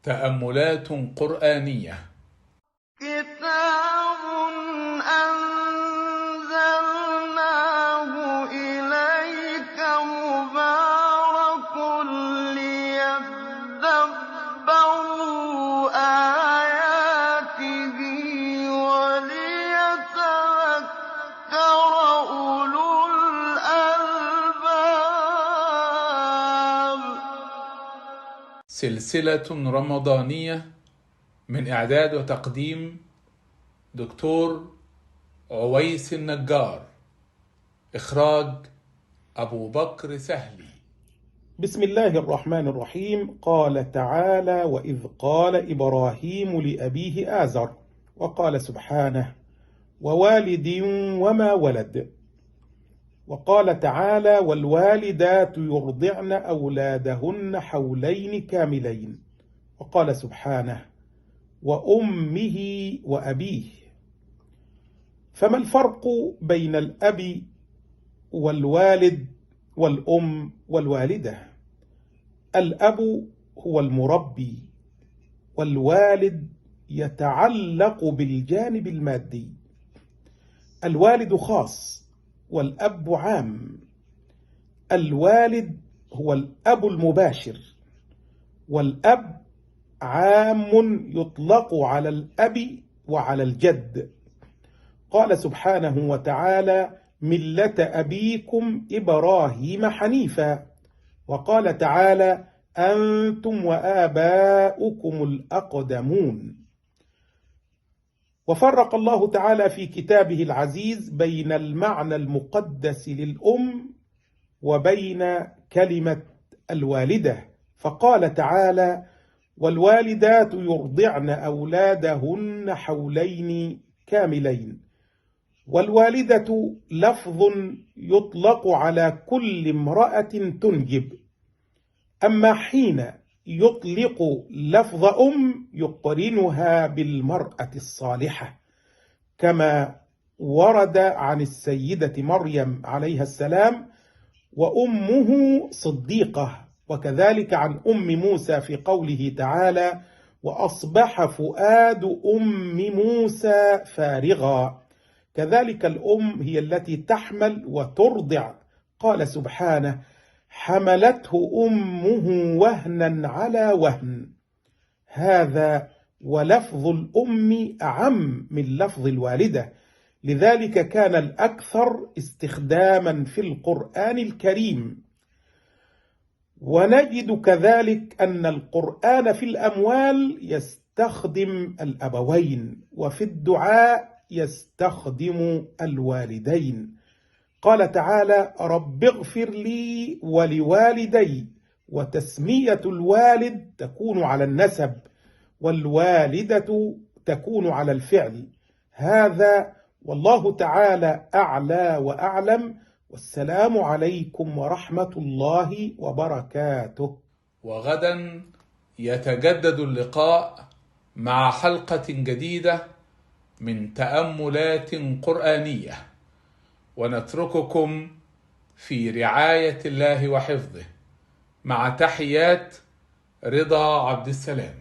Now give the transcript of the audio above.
تأملات قرآنية. كتاب أنزلناه إليك مبارك ليدبروا آياته وليتذكر أولو الألباب. سلسلة رمضانية من إعداد وتقديم دكتور عويس النجار، إخراج أبو بكر سهلي. بسم الله الرحمن الرحيم. قال تعالى: وإذ قال إبراهيم لأبيه آزر، وقال سبحانه: ووالد وما ولد. وقال تعالى: والوالدات يرضعن أولادهن حولين كاملين. وقال سبحانه: وأمه وأبيه. فما الفرق بين الأب والوالد والأم والوالدة؟ الأب هو المربي، والوالد يتعلق بالجانب المادي. الوالد خاص والأب عام. الوالد هو الأب المباشر، والأب عام يطلق على الأب وعلى الجد. قال سبحانه وتعالى: ملة أبيكم إبراهيم حنيفا. وقال تعالى: أنتم وآباؤكم الأقدمون. وفرق الله تعالى في كتابه العزيز بين المعنى المقدس للأم وبين كلمة الوالدة، فقال تعالى: والوالدات يرضعن أولادهن حولين كاملين. والوالدة لفظ يطلق على كل امرأة تنجب، أما حين يطلق لفظ أم يقرنها بالمرأة الصالحة، كما ورد عن السيدة مريم عليها السلام وأمه صديقة، وكذلك عن أم موسى في قوله تعالى: وأصبح فؤاد أم موسى فارغا. كذلك الأم هي التي تحمل وترضع. قال سبحانه: حملته أمه وهنا على وهن. هذا ولفظ الأم أعم من لفظ الوالدة، لذلك كان الأكثر استخداما في القرآن الكريم. ونجد كذلك أن القرآن في الأموال يستخدم الأبوين، وفي الدعاء يستخدم الوالدين. قال تعالى: رب اغفر لي ولوالدي. وتسمية الوالد تكون على النسب، والوالدة تكون على الفعل. هذا والله تعالى أعلى وأعلم، والسلام عليكم ورحمة الله وبركاته. وغدا يتجدد اللقاء مع حلقة جديدة من تأملات قرآنية، ونترككم في رعاية الله وحفظه، مع تحيات رضا عبد السلام.